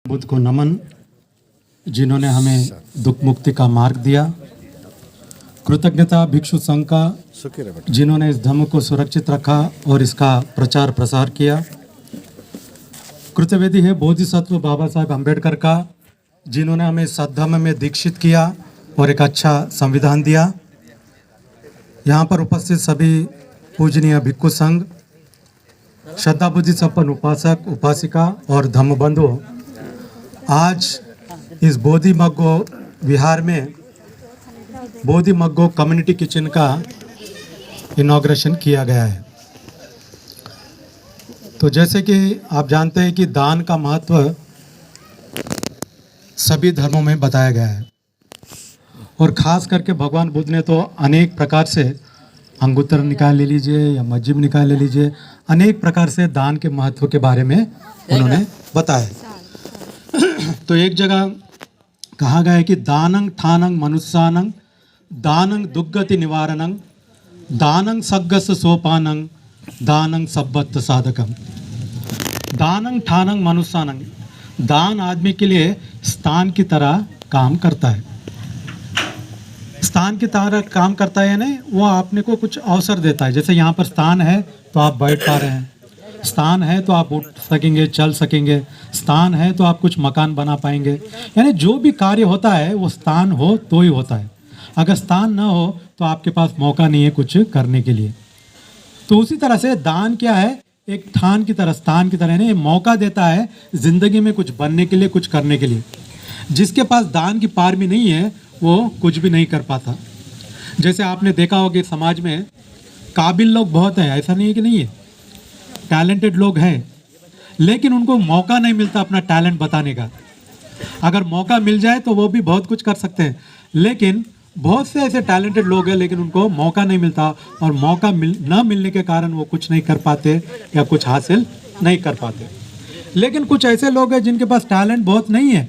बुद्ध को नमन, जिन्होंने हमें दुख मुक्ति का मार्ग दिया। कृतज्ञता भिक्षु संघ का, जिन्होंने इस धर्म को सुरक्षित रखा और इसका प्रचार प्रसार किया। कृतवेदी है बोधिसत्व बाबा साहेब अम्बेडकर का, जिन्होंने हमें सद्धर्म में दीक्षित किया और एक अच्छा संविधान दिया। यहाँ पर उपस्थित सभी पूजनीय भिक्षु संघ, श्रद्धा बुद्धि संपन्न उपासक उपासिका और धम्म बंधु, आज इस बोधि मग्गो विहार में बोधि मग्गो कम्युनिटी किचन का इनॉग्रेशन किया गया है। तो जैसे कि आप जानते हैं कि दान का महत्व सभी धर्मों में बताया गया है और ख़ास करके भगवान बुद्ध ने तो अनेक प्रकार से, अंगुत्तर निकाय ले लीजिए या मध्यम निकाय ले लीजिए, अनेक प्रकार से दान के महत्व के बारे में उन्होंने बताया। तो एक जगह कहा गया है कि दानंग ठानंग मनुष्यानंग दानंग दुर्गति निवारणंग दानंग सग्गस सोपानंग दानंग सब्बत साधकम। दानंग ठानंग मनुष्यानंग, दान आदमी के लिए स्थान की तरह काम करता है। स्थान की तरह काम करता है यानी वो आपने को कुछ अवसर देता है। जैसे यहाँ पर स्थान है तो आप बैठ पा रहे हैं, स्थान है तो आप उठ सकेंगे, चल सकेंगे, स्थान है तो आप कुछ मकान बना पाएंगे। यानी जो भी कार्य होता है वो स्थान हो तो ही होता है। अगर स्थान ना हो तो आपके पास मौका नहीं है कुछ करने के लिए। तो उसी तरह से दान क्या है, एक ठान की तरह, स्थान की तरह, यानी मौका देता है ज़िंदगी में कुछ बनने के लिए, कुछ करने के लिए। जिसके पास दान की पार भी नहीं है वो कुछ भी नहीं कर पाता। जैसे आपने देखा होगा कि समाज में काबिल लोग बहुत हैं, ऐसा नहीं है कि नहीं है, टैलेंटेड लोग हैं, लेकिन उनको मौका नहीं मिलता अपना टैलेंट बताने का। अगर मौका मिल जाए तो वो भी बहुत कुछ कर सकते हैं, लेकिन बहुत से ऐसे टैलेंटेड लोग हैं लेकिन उनको मौका नहीं मिलता और मौका न मिलने के कारण वो कुछ नहीं कर पाते या कुछ हासिल नहीं कर पाते। लेकिन कुछ ऐसे लोग हैं जिनके पास टैलेंट बहुत नहीं है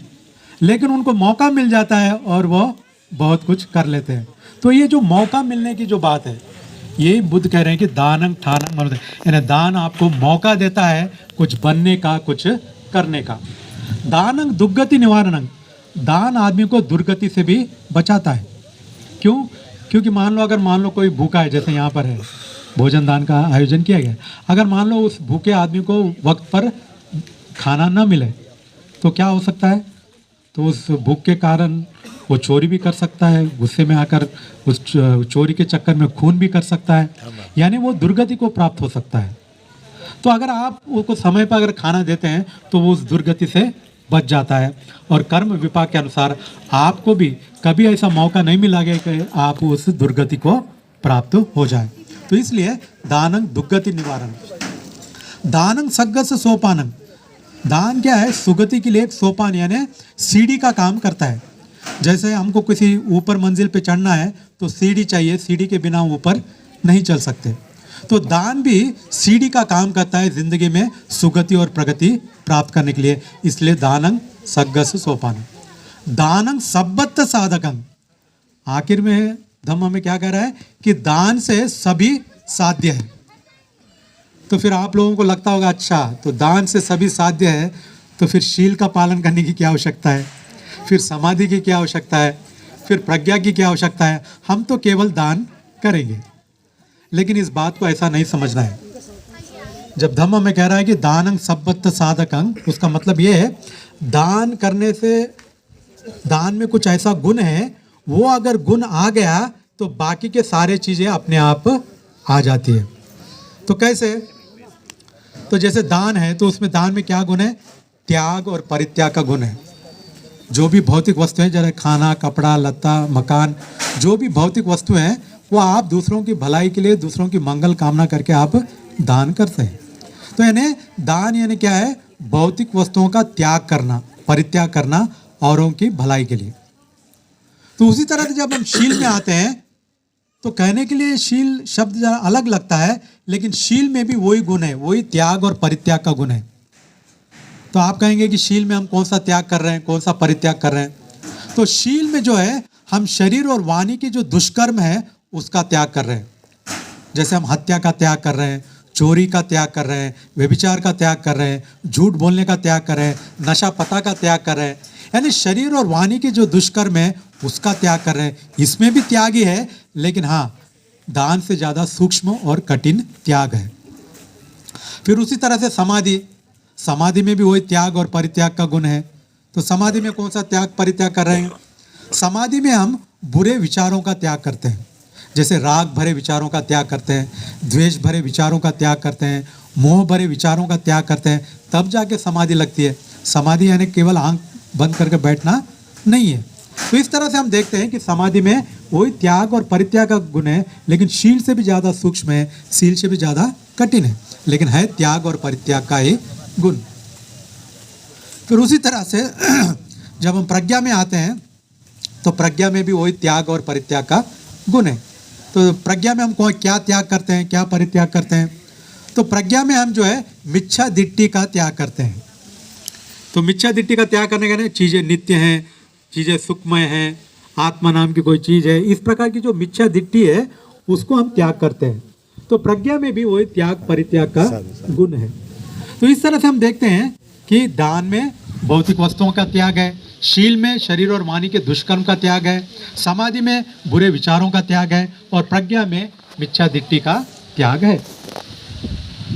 लेकिन उनको मौका मिल जाता है और वो बहुत कुछ कर लेते हैं। तो ये जो मौका मिलने की जो बात है, ये बुद्ध कह रहे हैं कि दानंग ठानंग मनुष्य, यानी दान आपको मौका देता है कुछ बनने का, कुछ करने का। दानंग दुर्गति निवारणंग, दान आदमी को दुर्गति से भी बचाता है। क्यों? क्योंकि मान लो कोई भूखा है, जैसे यहाँ पर है भोजन दान का आयोजन किया गया। अगर मान लो उस भूखे आदमी को वक्त पर खाना न मिले तो क्या हो सकता है? तो उस भूख के कारण वो चोरी भी कर सकता है, गुस्से में आकर उस चोरी के चक्कर में खून भी कर सकता है, यानी वो दुर्गति को प्राप्त हो सकता है। तो अगर आप उसको समय पर अगर खाना देते हैं तो वो उस दुर्गति से बच जाता है। और कर्म विपाक के अनुसार आपको भी कभी ऐसा मौका नहीं मिला गया कि आप उस दुर्गति को प्राप्त हो जाए। तो इसलिए दानंग दुर्गति निवारण, दानंग सग्गस सोपानंग, दान क्या है, सुगति के लिए एक सोपान यानी सीढ़ी का काम करता है। जैसे हमको किसी ऊपर मंजिल पे चढ़ना है तो सीढ़ी चाहिए, सीढ़ी के बिना ऊपर नहीं चल सकते। तो दान भी सीढ़ी का काम करता है ज़िंदगी में सुगति और प्रगति प्राप्त करने के लिए। इसलिए दानंग सग्गस सोपानंग, दानंग सब्बत साधकंग। आखिर में धम्म में क्या कह रहा है कि दान से सभी साध्य है। तो फिर आप लोगों को लगता होगा अच्छा, तो दान से सभी साध्य है तो फिर शील का पालन करने की क्या आवश्यकता है, फिर समाधि की क्या आवश्यकता है, फिर प्रज्ञा की क्या आवश्यकता है, हम तो केवल दान करेंगे। लेकिन इस बात को ऐसा नहीं समझना है। जब धम्म में कह रहा है कि दानंग सब्बत साधकंग, उसका मतलब ये है दान करने से, दान में कुछ ऐसा गुण है, वो अगर गुण आ गया तो बाकी के सारे चीज़ें अपने आप आ जाती है। तो कैसे? तो जैसे दान है तो उसमें दान में क्या गुण है, त्याग और परित्याग का गुण है। जो भी भौतिक वस्तु है, जैसे खाना, कपड़ा, लत्ता, मकान, जो भी भौतिक वस्तु हैं वो आप दूसरों की भलाई के लिए, दूसरों की मंगल कामना करके आप दान करते हैं। तो यानी दान यानी क्या है, भौतिक वस्तुओं का त्याग करना, परित्याग करना औरों की भलाई के लिए। तो उसी तरह से जब हम शील में आते हैं तो कहने के लिए शील शब्द जरा अलग लगता है, लेकिन शील में भी वही गुण है, वही त्याग और परित्याग का गुण है। तो आप कहेंगे कि शील में हम कौन सा त्याग कर रहे हैं, कौन सा परित्याग कर रहे हैं? तो शील में जो है हम शरीर और वाणी की जो दुष्कर्म है उसका त्याग कर रहे हैं। जैसे हम हत्या का त्याग कर रहे हैं, चोरी का त्याग कर रहे हैं, व्यभिचार का त्याग कर रहे हैं, झूठ बोलने का त्याग कर रहे हैं, नशा पता का त्याग कर रहे हैं, यानी शरीर और वाणी के जो दुष्कर्म है उसका त्याग कर रहे हैं। इसमें भी त्याग ही है, लेकिन हाँ, दान से ज़्यादा सूक्ष्म और कठिन त्याग है। फिर उसी तरह से समाधि, समाधि में भी वही त्याग और परित्याग का गुण है। तो समाधि में कौन सा त्याग परित्याग कर रहे हैं? समाधि में हम बुरे विचारों का त्याग करते हैं, जैसे राग भरे विचारों का त्याग करते हैं, द्वेष भरे विचारों का त्याग करते हैं, मोह भरे विचारों का त्याग करते हैं, तब जाके समाधि लगती है। समाधि यानी केवल आंख बंद करके बैठना नहीं है। तो इस तरह से हम देखते हैं कि समाधि में वही त्याग और परित्याग का गुण है, लेकिन शील से भी ज़्यादा सूक्ष्म है, शील से भी ज़्यादा कठिन है, लेकिन है त्याग और परित्याग का ही गुण। फिर उसी तरह से जब हम प्रज्ञा में आते हैं तो प्रज्ञा में भी वही त्याग और परित्याग का गुण है। तो प्रज्ञा में हम क्या त्याग करते हैं, क्या परित्याग करते हैं? तो प्रज्ञा में हम जो है मिथ्या दिट्ठी का त्याग करते हैं। तो मिथ्या दिट्ठी का त्याग करने का नहीं, चीज़ें नित्य हैं, चीज़ें सुखमय हैं, आत्मा नाम की कोई चीज़ है, इस प्रकार की जो मिथ्या दिट्ठी है उसको हम त्याग करते हैं। तो प्रज्ञा में भी वही त्याग परित्याग का गुण है। तो इस तरह से हम देखते हैं कि दान में भौतिक वस्तुओं का त्याग है, शील में शरीर और वाणी के दुष्कर्म का त्याग है, समाधि में बुरे विचारों का त्याग है, और प्रज्ञा में मिथ्या दिट्ठी का त्याग है।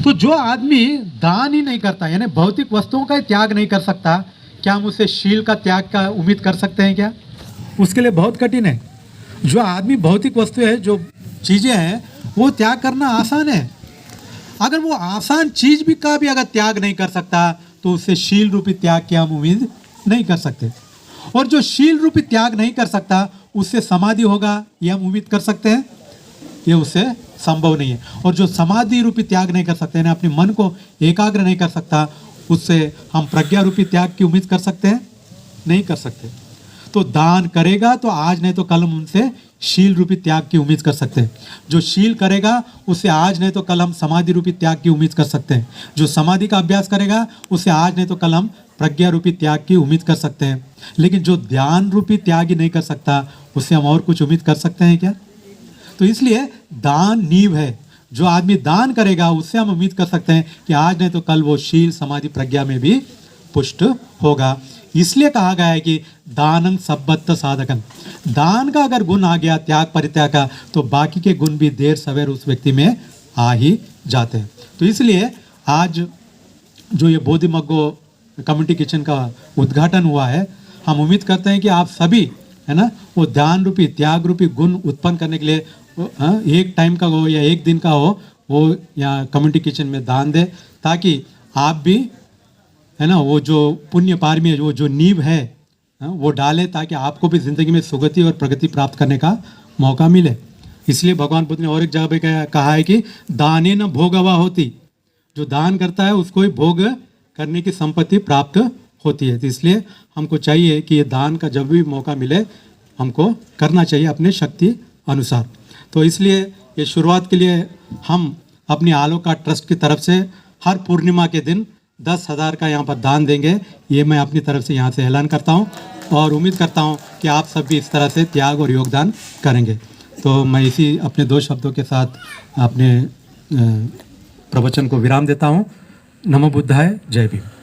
तो जो आदमी दान ही नहीं करता, यानी भौतिक वस्तुओं का त्याग नहीं कर सकता, क्या हम उसे शील का त्याग का उम्मीद कर सकते हैं क्या? उसके लिए बहुत कठिन है। जो आदमी भौतिक वस्तु है, जो चीज़ें हैं, वो त्याग करना आसान है। अगर वो आसान चीज भी का भी अगर त्याग नहीं कर सकता, तो उससे शील रूपी त्याग की हम उम्मीद नहीं कर सकते। और जो शील रूपी त्याग नहीं कर सकता, उससे समाधि होगा ये हम उम्मीद कर सकते हैं? ये उससे संभव नहीं है। और जो समाधि रूपी त्याग नहीं कर सकते, यानी अपने मन को एकाग्र नहीं कर सकता, उससे हम प्रज्ञा रूपी त्याग की उम्मीद कर सकते हैं? नहीं कर सकते। तो दान करेगा तो आज नहीं तो कल हम उनसे शील रूपी त्याग की उम्मीद कर सकते हैं। जो शील करेगा उससे आज नहीं तो कल हम समाधि रूपी त्याग की उम्मीद कर सकते हैं। जो समाधि का अभ्यास करेगा उससे आज नहीं तो कल हम प्रज्ञा रूपी त्याग की उम्मीद कर सकते हैं। लेकिन जो ध्यान रूपी त्याग ही नहीं कर सकता, उससे हम और कुछ उम्मीद कर सकते हैं क्या? तो इसलिए दान नींव है। जो आदमी दान करेगा उससे हम उम्मीद कर सकते हैं कि आज नहीं तो कल वो शील समाधि प्रज्ञा में भी पुष्ट होगा। इसलिए कहा गया है कि दानं सब्बत्त साधकं। दान का अगर गुण आ गया, त्याग परित्याग का, तो बाकी के गुण भी देर सवेर उस व्यक्ति में आ ही जाते हैं। तो इसलिए आज जो ये बोधिमग्गो कम्युनिटी किचन का उद्घाटन हुआ है, हम उम्मीद करते हैं कि आप सभी, है ना, वो ध्यान रूपी त्याग रूपी गुण उत्पन्न करने के लिए एक टाइम का हो या एक दिन का हो, वो यहाँ कम्युनिटी किचन में दान दे, ताकि आप भी, है ना, वो जो पुण्य पारमी है, वो जो नींव है, वो डाले, ताकि आपको भी ज़िंदगी में सुगति और प्रगति प्राप्त करने का मौका मिले। इसलिए भगवान बुद्ध ने और एक जगह पे कहा है कि दाने न भोगवा होती। जो दान करता है उसको ही भोग करने की संपत्ति प्राप्त होती है। तो इसलिए हमको चाहिए कि ये दान का जब भी मौका मिले हमको करना चाहिए अपने शक्ति अनुसार। तो इसलिए ये शुरुआत के लिए हम अपनी आलोका ट्रस्ट की तरफ से हर पूर्णिमा के दिन 10,000 का यहाँ पर दान देंगे। ये मैं अपनी तरफ से यहाँ से ऐलान करता हूँ और उम्मीद करता हूँ कि आप सब भी इस तरह से त्याग और योगदान करेंगे। तो मैं इसी अपने 2 शब्दों के साथ अपने प्रवचन को विराम देता हूँ। नमो बुद्धाय, जय भीम।